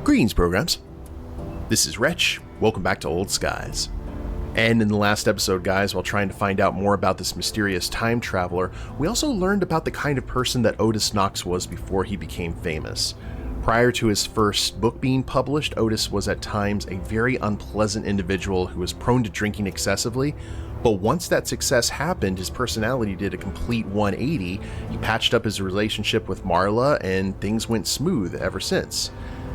Greetings, programs. This is Wretch. Welcome back to Old Skies. And in the last episode, guys, while trying to find out more about this mysterious time traveler, we also learned about the kind of person that Otis Knox was before he became famous. Prior to his first book being published, Otis was at times a very unpleasant individual who was prone to drinking excessively, but once that success happened, his personality did a complete 180. He patched up his relationship with Marla, and things went smooth ever since.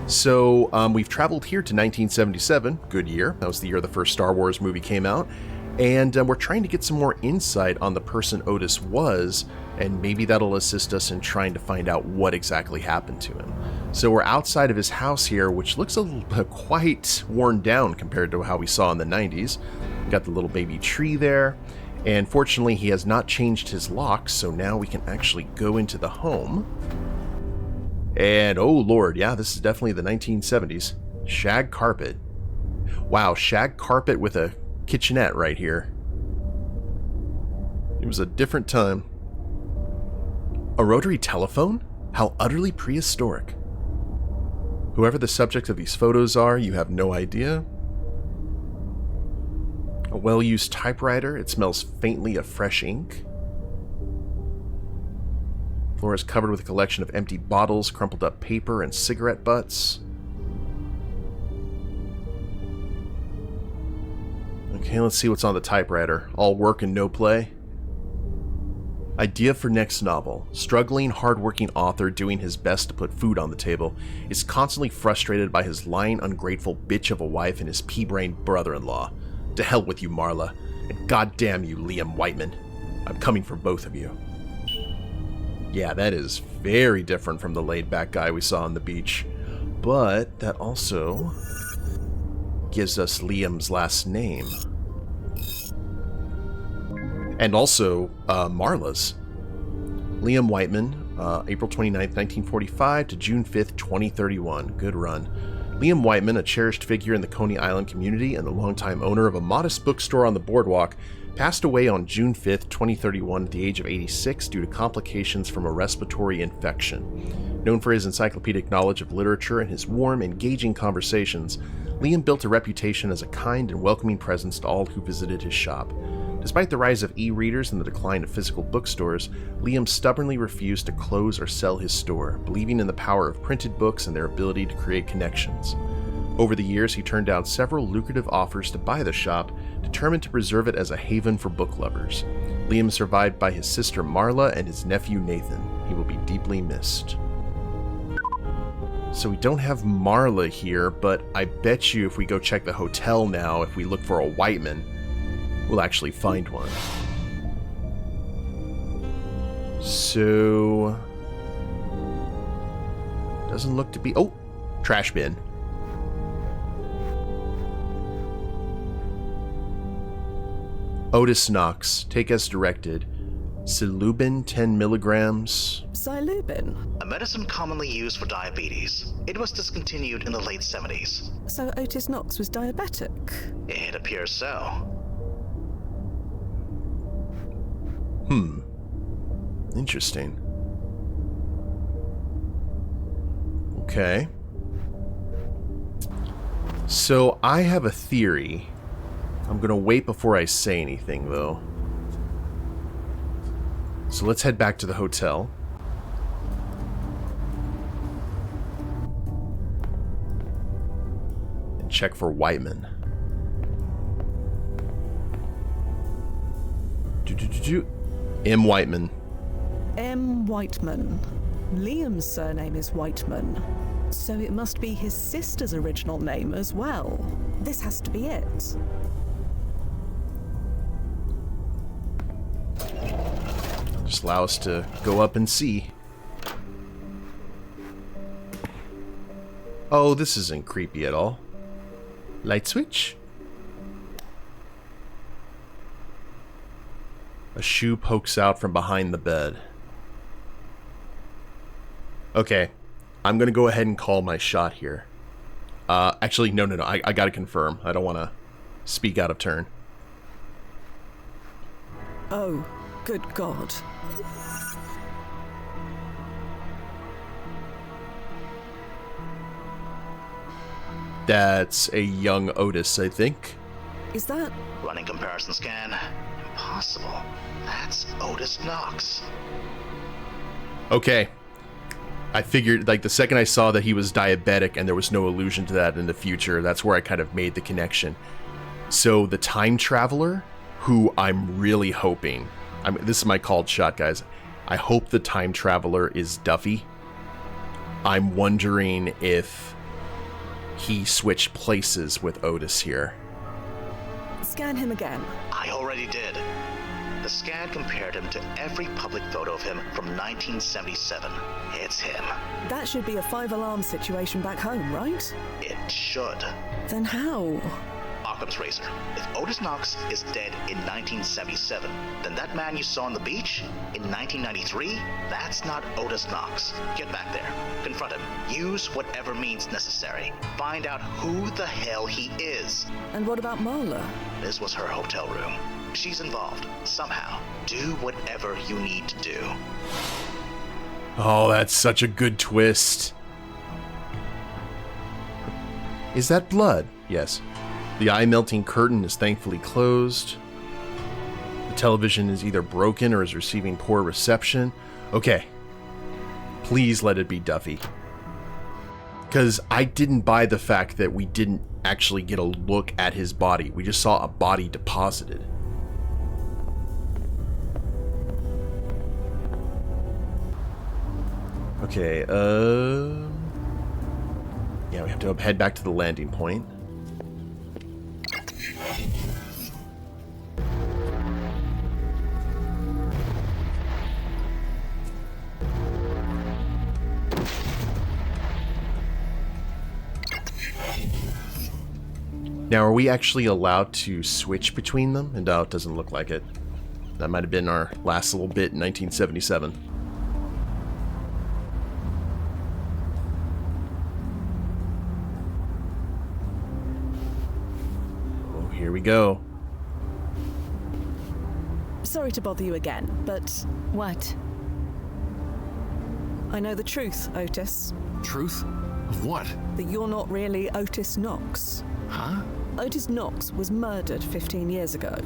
So we've traveled here to 1977, good year. That was the year the first Star Wars movie came out. And we're trying to get some more insight on the person Otis was, and maybe that'll assist us in trying to find out what exactly happened to him. So we're outside of his house here, which looks quite worn down compared to how we saw in the 90s. We've got the little baby tree there. And fortunately, he has not changed his locks, so now we can actually go into the home. And oh lord, yeah, this is definitely the 1970s. Shag carpet. Wow, shag carpet with a kitchenette right here. It was a different time. A rotary telephone? How utterly prehistoric. Whoever the subjects of these photos are, you have no idea. A well-used typewriter. It smells faintly of fresh ink. The floor is covered with a collection of empty bottles, crumpled up paper, and cigarette butts. Okay, let's see what's on the typewriter. All work and no play. Idea for next novel. Struggling, hard-working author doing his best to put food on the table is constantly frustrated by his lying, ungrateful bitch of a wife and his pea-brained brother-in-law. To hell with you, Marla. And goddamn you, Liam Whiteman. I'm coming for both of you. Yeah, that is very different from the laid-back guy we saw on the beach. But that also gives us Liam's last name. And also, Marla's. Liam Whiteman, April 29th, 1945 to June 5th, 2031. Good run. Liam Whiteman, a cherished figure in the Coney Island community and the longtime owner of a modest bookstore on the boardwalk, passed away on June 5th, 2031 at the age of 86 due to complications from a respiratory infection. Known for his encyclopedic knowledge of literature and his warm, engaging conversations, Liam built a reputation as a kind and welcoming presence to all who visited his shop. Despite the rise of e-readers and the decline of physical bookstores, Liam stubbornly refused to close or sell his store, believing in the power of printed books and their ability to create connections. Over the years, he turned down several lucrative offers to buy the shop, determined to preserve it as a haven for book lovers. Liam is survived by his sister Marla and his nephew Nathan. He will be deeply missed. So we don't have Marla here, but I bet you if we go check the hotel now, if we look for a Whiteman, we'll actually find one. So doesn't look to be... Oh! Trash bin. Otis Knox, take as directed. Psilubin 10 milligrams. Psilubin? A medicine commonly used for diabetes. It was discontinued in the late 70s. So Otis Knox was diabetic? It appears so. Interesting. Okay. So I have a theory. I'm gonna wait before I say anything, though. So let's head back to the hotel. And check for Whiteman. M. Whiteman. M. Whiteman. Liam's surname is Whiteman. So it must be his sister's original name as well. This has to be it. Just allow us to go up and see. Oh, this isn't creepy at all. Light switch? A shoe pokes out from behind the bed. Okay, I'm gonna go ahead and call my shot here. Actually, no, I gotta confirm. I don't want to speak out of turn. Oh, good God. That's a young Otis, I think. Is that... Running comparison scan. Impossible. That's Otis Knox. Okay. I figured, like, the second I saw that he was diabetic and there was no allusion to that in the future, that's where I kind of made the connection. So the time traveler, who I'm really hoping, this is my called shot, guys. I hope the time traveler is Duffy. I'm wondering if he switched places with Otis here. Scan him again. I already did. The scan compared him to every public photo of him from 1977. It's him. That should be a 5-alarm situation back home, right? It should. Then how? Occam's razor. If Otis Knox is dead in 1977, then that man you saw on the beach in 1993, that's not Otis Knox. Get back there. Confront him. Use whatever means necessary. Find out who the hell he is. And what about Marla? This was her hotel room. She's involved. Somehow. Do whatever you need to do. Oh, that's such a good twist. Is that blood? Yes. The eye-melting curtain is thankfully closed. The television is either broken or is receiving poor reception. Okay. Please let it be Duffy. Because I didn't buy the fact that we didn't actually get a look at his body. We just saw a body deposited. Okay, yeah, we have to head back to the landing point. Now, are we actually allowed to switch between them? And no, it doesn't look like it. That might have been our last little bit in 1977. Oh, here we go. Sorry to bother you again, but What? I know the truth, Otis. Truth? Of what? That you're not really Otis Knox. Huh? Otis Knox was murdered 15 years ago.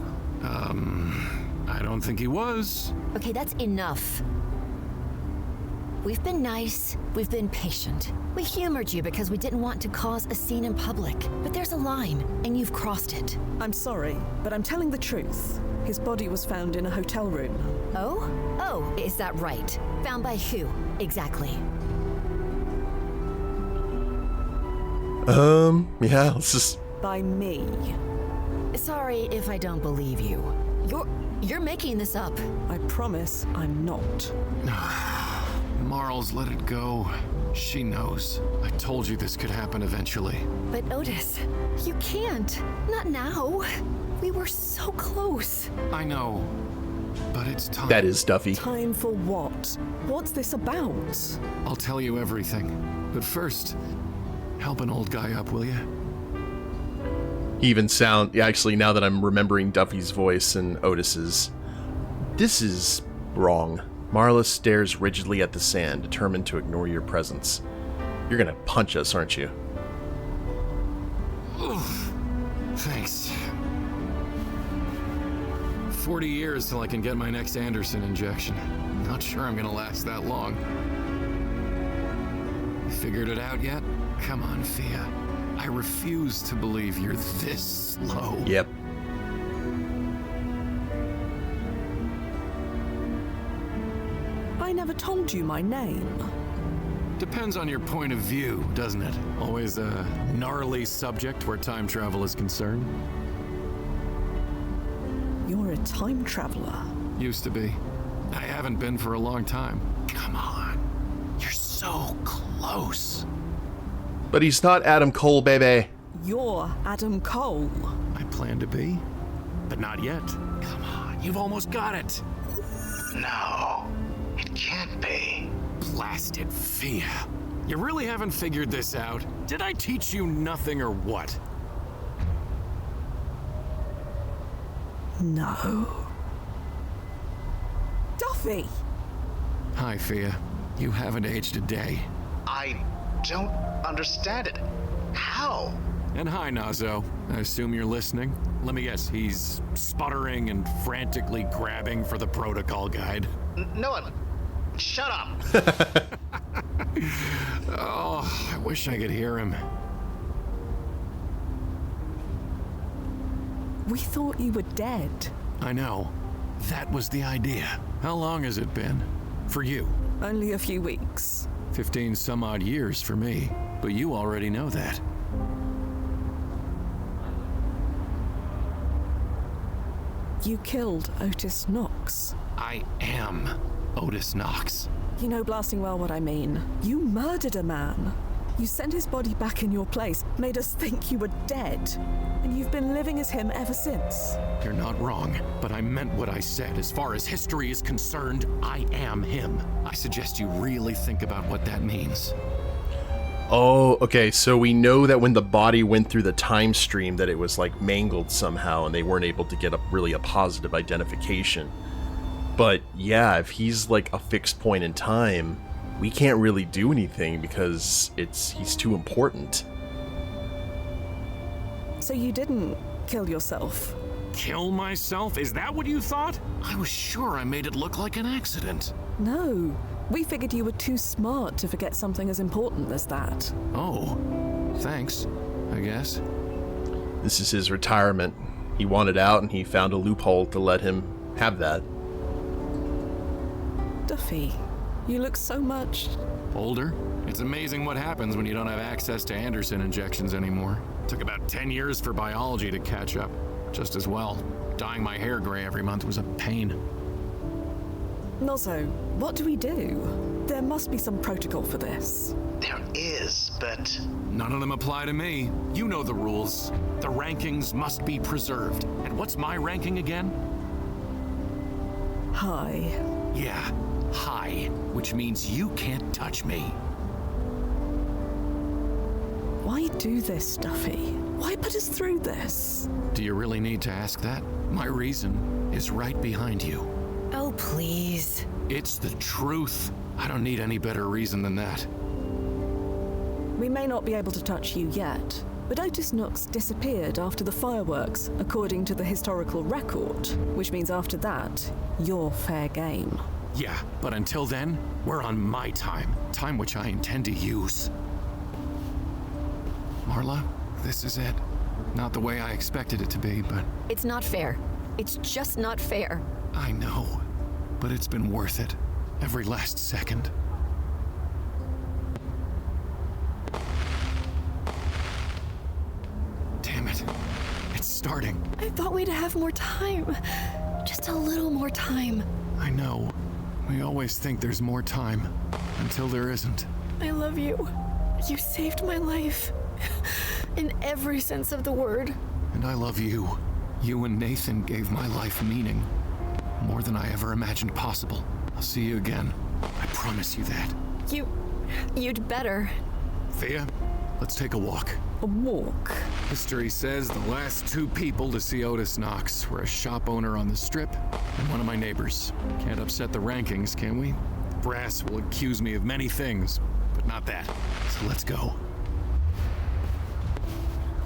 I don't think he was. Okay, that's enough. We've been nice, we've been patient. We humored you because we didn't want to cause a scene in public. But there's a line, and you've crossed it. I'm sorry, but I'm telling the truth. His body was found in a hotel room. Oh? Oh, is that right? Found by who, exactly? Yeah, let's just... By me. Sorry if I don't believe you. You're making this up. I promise I'm not. Marles, let it go. She knows. I told you this could happen eventually. But Otis, you can't. Not now. We were so close. I know. But it's time. That is Duffy. Time for what? What's this about? I'll tell you everything. But first, help an old guy up, will you? Even sound... Actually, now that I'm remembering Duffy's voice and Otis's... This is wrong. Marla stares rigidly at the sand, determined to ignore your presence. You're gonna punch us, aren't you? Oof. Thanks. 40 years till I can get my next Anderson injection. Not sure I'm gonna last that long. Figured it out yet? Come on, Fia. I refuse to believe you're this slow. Yep. I never told you my name. Depends on your point of view, doesn't it? Always a gnarly subject where time travel is concerned. You're a time traveler. Used to be. I haven't been for a long time. Come on. You're so close. But he's not Adam Cole, baby. You're Adam Cole. I plan to be, but not yet. Come on, you've almost got it. No, it can't be. Blasted Fia. You really haven't figured this out? Did I teach you nothing or what? No. Duffy! Hi, Fia. You haven't aged a day. I don't understand it. How? And hi, Nazo. I assume you're listening. Let me guess, he's sputtering and frantically grabbing for the protocol guide. No, shut up. Oh, I wish I could hear him. We thought you were dead. I know. That was the idea. How long has it been? For you? Only a few weeks. 15 some odd years for me. But you already know that. You killed Otis Knox. I am Otis Knox. You know blasting well what I mean. You murdered a man. You sent his body back in your place, made us think you were dead. And you've been living as him ever since. You're not wrong, but I meant what I said. As far as history is concerned, I am him. I suggest you really think about what that means. Oh, okay, so we know that when the body went through the time stream that it was like mangled somehow and they weren't able to get a positive identification. But yeah, if he's like a fixed point in time, we can't really do anything because he's too important. So you didn't kill yourself? Kill myself? Is that what you thought? I was sure I made it look like an accident. No. We figured you were too smart to forget something as important as that. Oh, thanks, I guess. This is his retirement. He wanted out and he found a loophole to let him have that. Duffy, you look so much... Older? It's amazing what happens when you don't have access to Anderson injections anymore. Took about 10 years for biology to catch up. Just as well. Dyeing my hair gray every month was a pain. Nozzo, what do we do? There must be some protocol for this. There is, but... None of them apply to me. You know the rules. The rankings must be preserved. And what's my ranking again? Hi. Yeah, high, which means you can't touch me. Why do this, Duffy? Why put us through this? Do you really need to ask that? My reason is right behind you. Oh, please. It's the truth. I don't need any better reason than that. We may not be able to touch you yet, but Otis Knox disappeared after the fireworks, according to the historical record, which means after that, you're fair game. Yeah, but until then, we're on my time. Time which I intend to use. Marla, this is it. Not the way I expected it to be, but... It's not fair. It's just not fair. I know, but it's been worth it. Every last second. Damn it. It's starting. I thought we'd have more time. Just a little more time. I know. We always think there's more time, until there isn't. I love you. You saved my life. In every sense of the word. And I love you. You and Nathan gave my life meaning. More than I ever imagined possible. I'll see you again. I promise you that. You'd better. Thea, let's take a walk. A walk? History says the last two people to see Otis Knox were a shop owner on the Strip and one of my neighbors. Can't upset the rankings, can we? Brass will accuse me of many things, but not that. So let's go.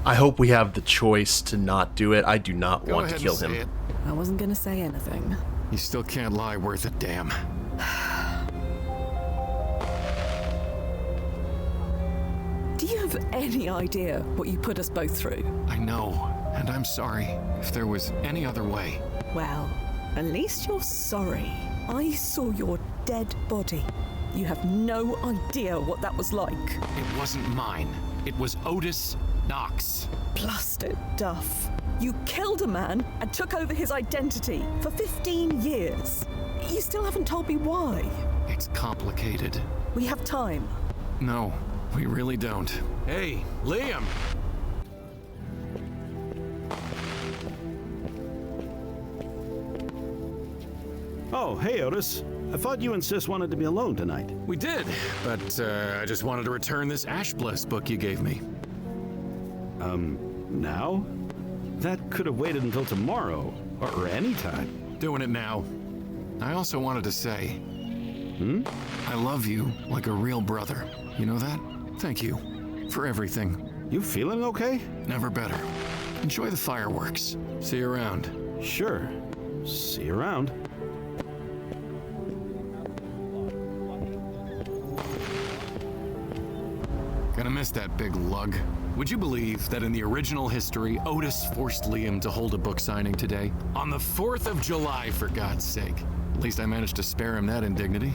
I hope we have the choice to not do it. I do not want to kill him. I wasn't gonna say anything. You still can't lie worth a damn. Do you have any idea what you put us both through? I know, and I'm sorry if there was any other way. Well, at least you're sorry. I saw your dead body. You have no idea what that was like. It wasn't mine. It was Otis Knox. Blasted Duff. You killed a man and took over his identity for 15 years. You still haven't told me why. It's complicated. We have time. No, we really don't. Hey, Liam! Oh, hey, Otis. I thought you and Sis wanted to be alone tonight. We did, but I just wanted to return this Ash Bliss book you gave me. Now? That could have waited until tomorrow, or any time. Doing it now. I also wanted to say... I love you like a real brother. You know that? Thank you for everything. You feeling okay? Never better. Enjoy the fireworks. See you around. Sure. See you around. Gonna miss that big lug. Would you believe that in the original history, Otis forced Liam to hold a book signing today? On the 4th of July, for God's sake. At least I managed to spare him that indignity.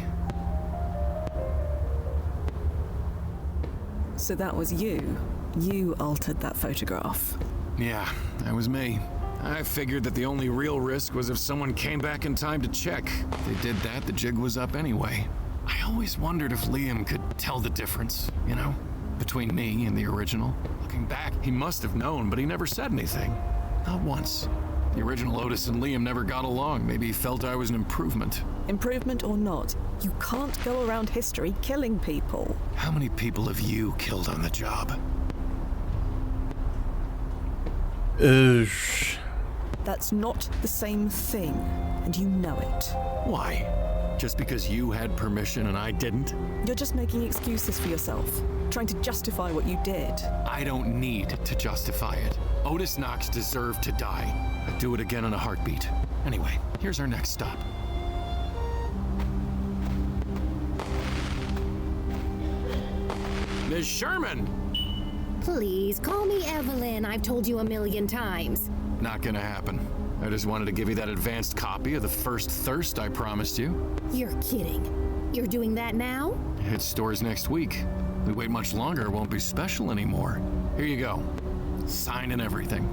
So that was you. You altered that photograph. Yeah, that was me. I figured that the only real risk was if someone came back in time to check. If they did that, the jig was up anyway. I always wondered if Liam could tell the difference, you know? Between me and the original. Looking back, he must have known, but he never said anything. Not once. The original Otis and Liam never got along. Maybe he felt I was an improvement. Improvement or not, you can't go around history killing people. How many people have you killed on the job? That's not the same thing, and you know it. Why? Just because you had permission and I didn't? You're just making excuses for yourself, trying to justify what you did. I don't need to justify it. Otis Knox deserved to die. I'd do it again in a heartbeat. Anyway, here's our next stop. Ms. Sherman! Please, call me Evelyn. I've told you a million times. Not gonna happen. I just wanted to give you that advanced copy of The First Thirst I promised you. You're kidding. You're doing that now? It hits stores next week. We wait much longer, it won't be special anymore. Here you go. Sign and everything.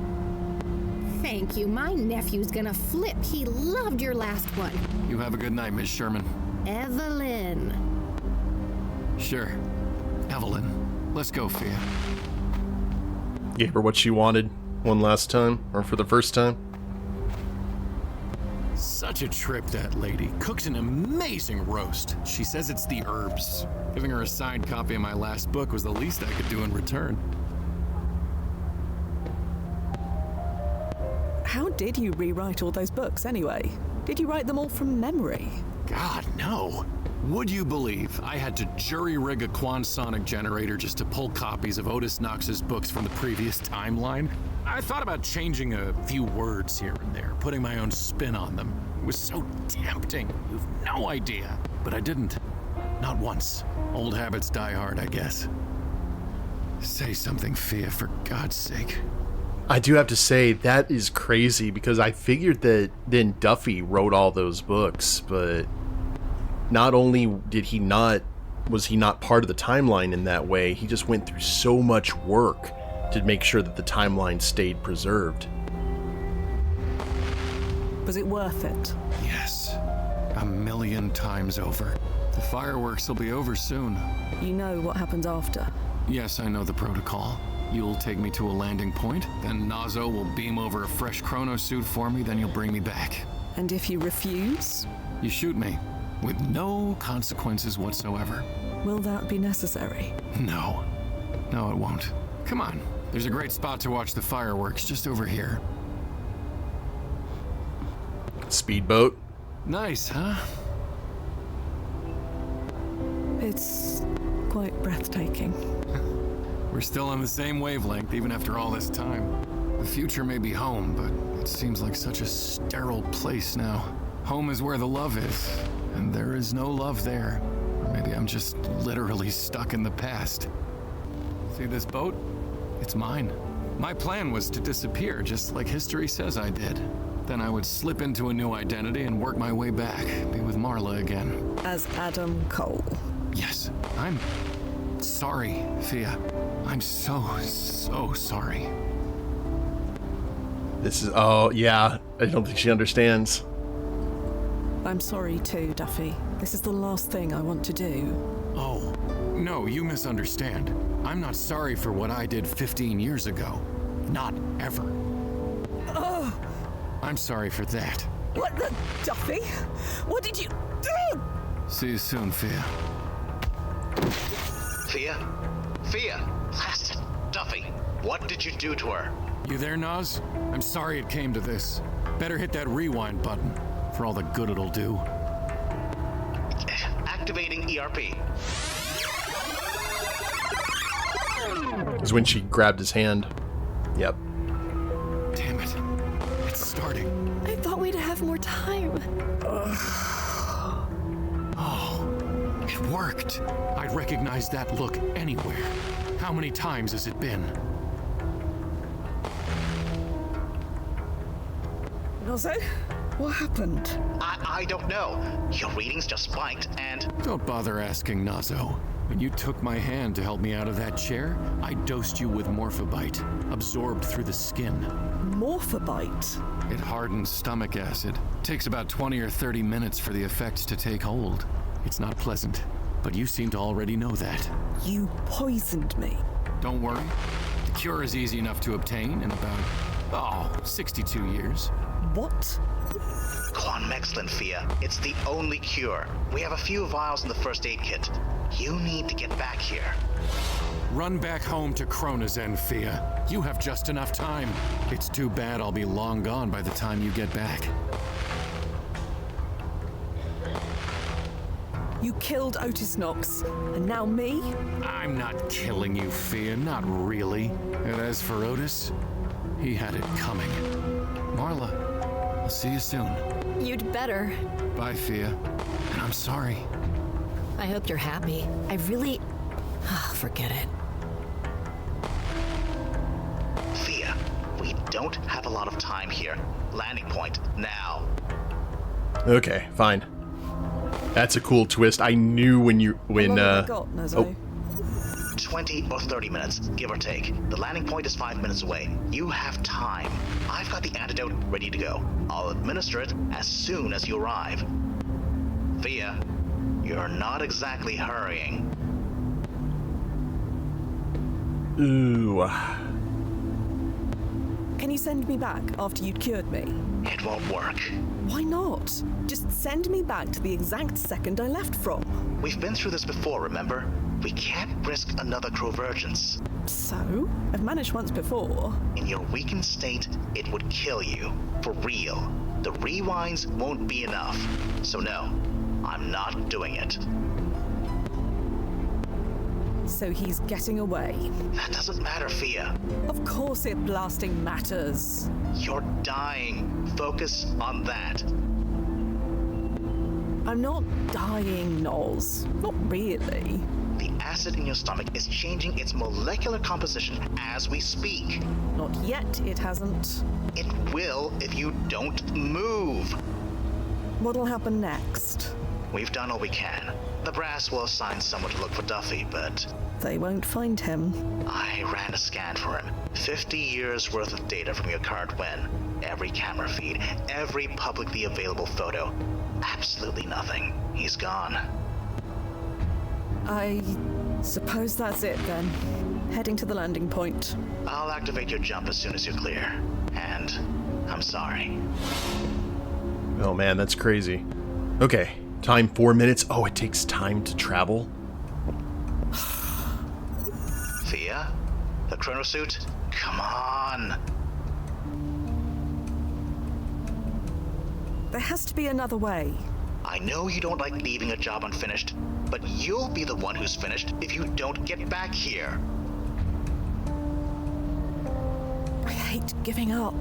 Thank you. My nephew's gonna flip. He loved your last one. You have a good night, Miss Sherman. Evelyn. Sure. Evelyn. Let's go, Fia. Gave her what she wanted one last time, or for the first time. Such a trip, that lady. Cooks an amazing roast. She says it's the herbs. Giving her a signed copy of my last book was the least I could do in return. How did you rewrite all those books anyway? Did you write them all from memory? God, no. Would you believe I had to jury-rig a quantonic generator just to pull copies of Otis Knox's books from the previous timeline? I thought about changing a few words here and there, putting my own spin on them. It was so tempting, you've no idea. But I didn't. Not once. Old habits die hard, I guess. Say something, Fia, for God's sake. I do have to say, that is crazy, because I figured that then Duffy wrote all those books, but not only was he not part of the timeline in that way, he just went through so much work to make sure that the timeline stayed preserved. Was it worth it? Yes. 1,000,000 times over. The fireworks will be over soon. You know what happens after. Yes, I know the protocol. You'll take me to a landing point, then Nazo will beam over a fresh chrono suit for me, then you'll bring me back. And if you refuse? You shoot me, with no consequences whatsoever. Will that be necessary? No. No, it won't. Come on. There's a great spot to watch the fireworks just over here. Speedboat. Nice, huh? It's quite breathtaking. We're still on the same wavelength, even after all this time. The future may be home, but it seems like such a sterile place now. Home is where the love is, and there is no love there. Or maybe I'm just literally stuck in the past. See this boat? It's mine. My plan was to disappear, just like history says I did. Then I would slip into a new identity and work my way back, be with Marla again. As Adam Cole. Yes, I'm sorry, Fia. I'm so sorry. Oh, yeah. I don't think she understands. I'm sorry too, Duffy. This is the last thing I want to do. Oh, no, you misunderstand. I'm not sorry for what I did 15 years ago. Not ever. Oh! I'm sorry for that. What the... Duffy? What did you do? See you soon, Fia. Fia? Fia! Blast it! Duffy, what did you do to her? You there, Nas? I'm sorry it came to this. Better hit that rewind button, for all the good it'll do. Activating ERP. Is when she grabbed his hand. Yep. Damn it. It's starting. I thought we'd have more time. Oh, it worked. I'd recognize that look anywhere. How many times has it been? Nozzo, what happened? I don't know. Your readings just spiked, and Don't bother asking, Nazo. When you took my hand to help me out of that chair, I dosed you with morphobite, absorbed through the skin. Morphobite? It hardens stomach acid. Takes about 20 or 30 minutes for the effects to take hold. It's not pleasant, but you seem to already know that. You poisoned me. Don't worry. The cure is easy enough to obtain in about, 62 years. What? Quanmexlin, Fia. It's the only cure. We have a few vials in the first aid kit. You need to get back here. Run back home to Kronazen, Fia. You have just enough time. It's too bad I'll be long gone by the time you get back. You killed Otis Knox, and now me? I'm not killing you, Fia, not really. And as for Otis, he had it coming. Marla, I'll see you soon. You'd better. Bye, Fia. And I'm sorry. I hope you're happy. I really... forget it. Fia, we don't have a lot of time here. Landing point, now. Okay, fine. That's a cool twist. I knew when How long have I got, Nozzo? 20 or 30 minutes, give or take. The landing point is 5 minutes away. You have time. I've got the antidote ready to go. I'll administer it as soon as you arrive. Fia, you're not exactly hurrying. Ooh. Can you send me back after you'd cured me? It won't work. Why not? Just send me back to the exact second I left from. We've been through this before, remember? We can't risk another Crovergence. So? I've managed once before. In your weakened state, it would kill you. For real. The rewinds won't be enough. So no, I'm not doing it. So he's getting away. That doesn't matter, Fia. Of course it blasting matters. You're dying. Focus on that. I'm not dying, Noz. Not really. The acid in your stomach is changing its molecular composition as we speak. Not yet, it hasn't. It will if you don't move. What'll happen next? We've done all we can. The brass will assign someone to look for Duffy, but They won't find him. I ran a scan for him. 50 years worth of data from your current win. Every camera feed, every publicly available photo. Absolutely nothing. He's gone. I suppose that's it then. Heading to the landing point. I'll activate your jump as soon as you're clear. And I'm sorry. Oh man, that's crazy. Okay, time 4 minutes. Oh, it takes time to travel. Fia? The chronosuit? Come on. There has to be another way. I know you don't like leaving a job unfinished, but you'll be the one who's finished if you don't get back here. I hate giving up.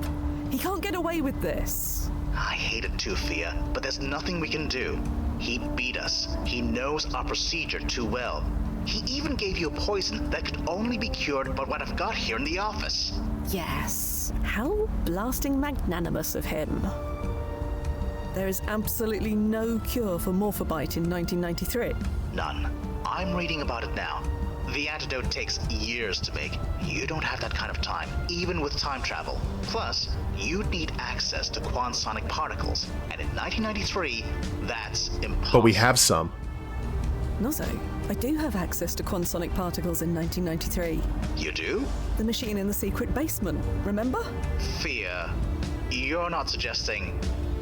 He can't get away with this. I hate it too, Fia, but there's nothing we can do. He beat us. He knows our procedure too well. He even gave you a poison that could only be cured by what I've got here in the office. Yes. How blasting magnanimous of him. There is absolutely no cure for morphobite in 1993. None. I'm reading about it now. The antidote takes years to make. You don't have that kind of time, even with time travel. Plus, you'd need access to quantonic particles, and in 1993, that's impossible. But we have some. Nozzo, I do have access to quantonic particles in 1993. You do? The machine in the secret basement, remember? Fia, you're not suggesting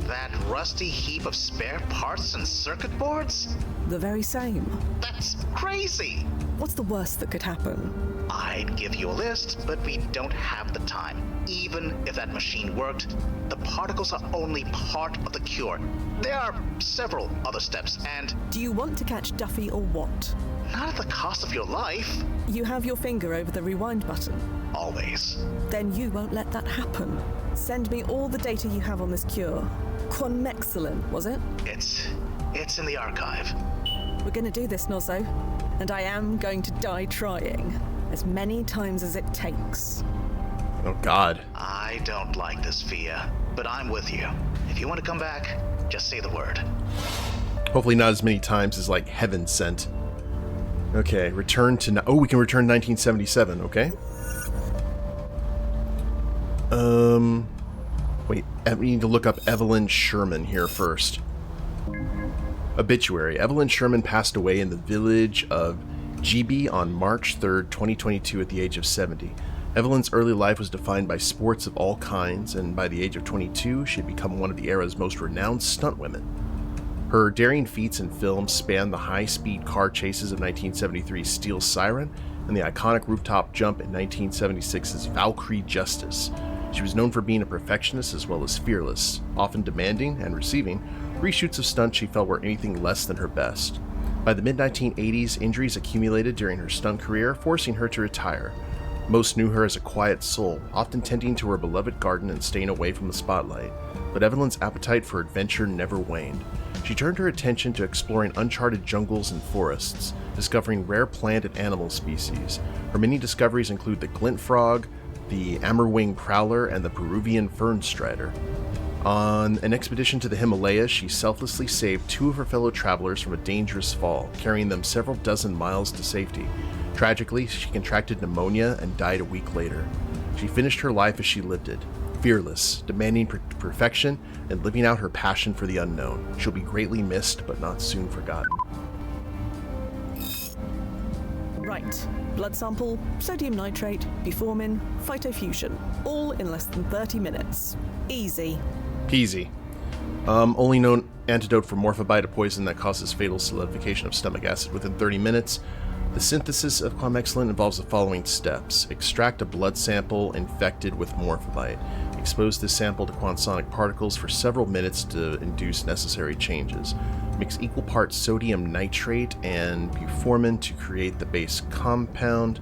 that rusty heap of spare parts and circuit boards? The very same. That's crazy! What's the worst that could happen? I'd give you a list, but we don't have the time. Even if that machine worked, the particles are only part of the cure. There are several other steps, and Do you want to catch Duffy or what? not at the cost of your life. You have your finger over the rewind button. Always. Then you won't let that happen. Send me all the data you have on this cure. Quamexilin, was it? It's in the archive. We're gonna do this, Nozzo. And I am going to die trying. As many times as it takes. Oh, God. I don't like this, Fia, but I'm with you. If you want to come back, just say the word. Hopefully not as many times as, like, heaven sent. Okay, return to... Oh, we can return to 1977, okay. Wait, we need to look up Evelyn Sherman here first. Obituary. Evelyn Sherman passed away in the village of GB on March 3rd, 2022 at the age of 70. Evelyn's early life was defined by sports of all kinds, and by the age of 22, she had become one of the era's most renowned stuntwomen. Her daring feats in film span the high-speed car chases of 1973's Steel Siren and the iconic rooftop jump in 1976's Valkyrie Justice. She was known for being a perfectionist as well as fearless, often demanding and receiving reshoots of stunts she felt were anything less than her best. By the mid-1980s, injuries accumulated during her stunt career, forcing her to retire. Most knew her as a quiet soul, often tending to her beloved garden and staying away from the spotlight. But Evelyn's appetite for adventure never waned. She turned her attention to exploring uncharted jungles and forests, discovering rare plant and animal species. Her many discoveries include the glint frog, the ammerwing prowler, and the Peruvian fern strider. On an expedition to the Himalayas, she selflessly saved two of her fellow travelers from a dangerous fall, carrying them several dozen miles to safety. Tragically, she contracted pneumonia and died a week later. She finished her life as she lived it, fearless, demanding perfection, and living out her passion for the unknown. She'll be greatly missed, but not soon forgotten. Right. Blood sample, sodium nitrate, buformin, phytofusion. All in less than 30 minutes. Easy. Peasy. Only known antidote for morphobite, a poison that causes fatal solidification of stomach acid within 30 minutes. The synthesis of quamexilin involves the following steps. Extract a blood sample infected with morphobite. Expose this sample to quantonic particles for several minutes to induce necessary changes. Mix equal parts sodium nitrate and buformin to create the base compound.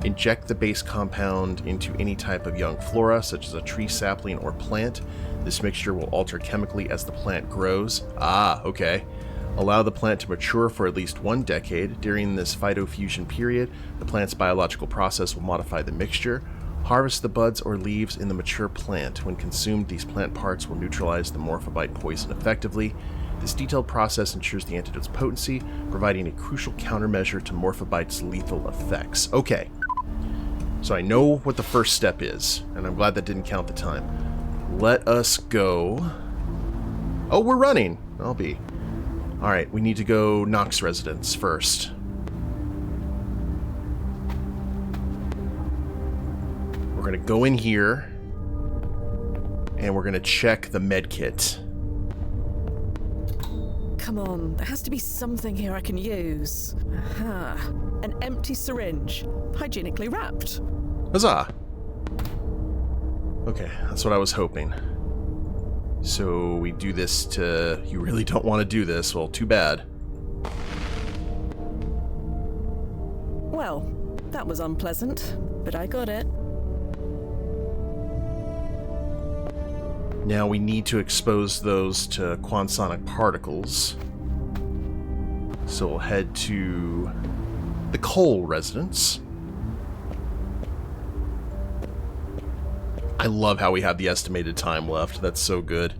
Inject the base compound into any type of young flora, such as a tree sapling or plant. This mixture will alter chemically as the plant grows. Ah, okay. Allow the plant to mature for at least 1 decade. During this phytofusion period, the plant's biological process will modify the mixture. Harvest the buds or leaves in the mature plant. When consumed, these plant parts will neutralize the morphobite poison effectively. This detailed process ensures the antidote's potency, providing a crucial countermeasure to morphobite's lethal effects. Okay, so I know what the first step is, and I'm glad that didn't count the time. Let us go. Oh, we're running. I'll be. Alright, we need to go Knox residence first. We're going to go in here, and we're going to check the med kit. Come on, there has to be something here I can use. Aha. An empty syringe, hygienically wrapped. Huzzah! Okay, that's what I was hoping. So we do this to... You really don't want to do this. Well, too bad. Well, that was unpleasant, but I got it. Now we need to expose those to quantonic particles. So we'll head to the Cole residence. I love how we have the estimated time left. That's so good.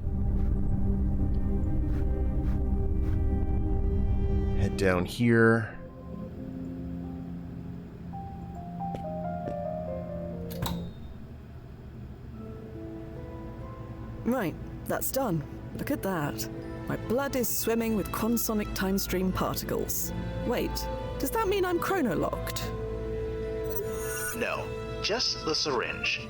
Head down here. Right, that's done. Look at that. My blood is swimming with consonic time stream particles. Wait, does that mean I'm chronolocked? No, just the syringe,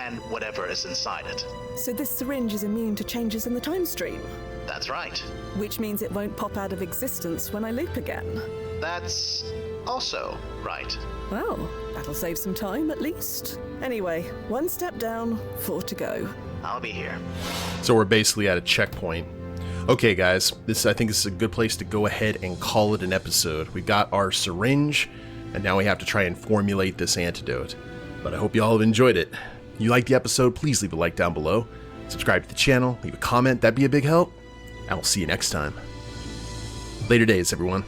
and whatever is inside it. So this syringe is immune to changes in the time stream, That's right. which means it won't pop out of existence when I loop again. That's also right. Well, That'll save some time, at least. Anyway, one step down, 4 to go. I'll be here. So we're basically at a checkpoint. Okay, guys, I think this is a good place to go ahead and call it an episode. We got our syringe, and now we have to try and formulate this antidote. But I hope you all have enjoyed it. If you liked the episode, please leave a like down below. Subscribe to the channel, leave a comment, that'd be a big help. And we'll see you next time. Later days, everyone.